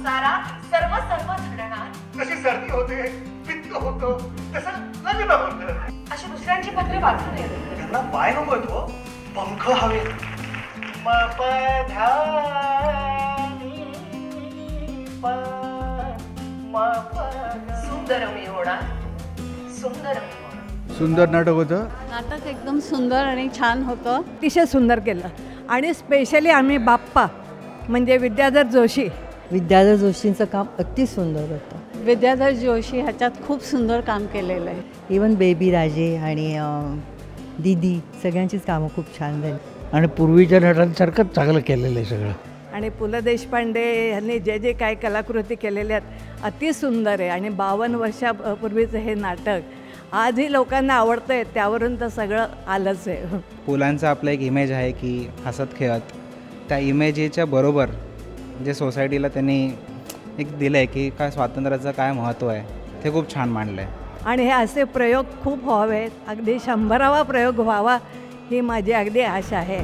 सारा सर्व सर्व झडणार. जशी सर्दी होते, पित्त होतं, तसं लग्न होतं. अशी दुसऱ्यांची पत्रे वाचू नये. त्यांना पाय नको येतो, पंख हवे. सुंदर मी होणार, सुंदर मी होणार. सुंदर नाटक होतं. नाटक एकदम सुंदर आणि छान होतं. अतिशय सुंदर केलं. आणि स्पेशली आम्ही बाप्पा म्हणजे विद्याधर जोशींचं काम अति सुंदर होतं. विद्याधर जोशी ह्याच्यात खूप सुंदर काम केलेलं आहे. इवन बेबी राजे आणि दीदी सगळ्यांचीच कामं खूप छान झाली. आणि पूर्वीच्या नाटकांसारखंच चांगलं केलेलं आहे सगळं. आणि पु ल देशपांडे यांनी जे जे काय कलाकृती केलेल्या आहेत अति सुंदर आहे. आणि 52 वर्षापूर्वीचं हे नाटक आजही लोकांना आवडतं आहे, त्यावरून तर सगळं आलंच आहे. पुलांचा आपला एक इमेज आहे की हसत खेळत, त्या इमेजेच्या बरोबर जे सोसायटीला त्यांनी एक दिलं आहे की काय स्वातंत्र्याचं काय महत्त्व आहे ते खूप छान मांडलं आहे. आणि हे असे प्रयोग खूप व्हावेत. अगदी 100वा प्रयोग व्हावा ही माझी अगदी आशा आहे.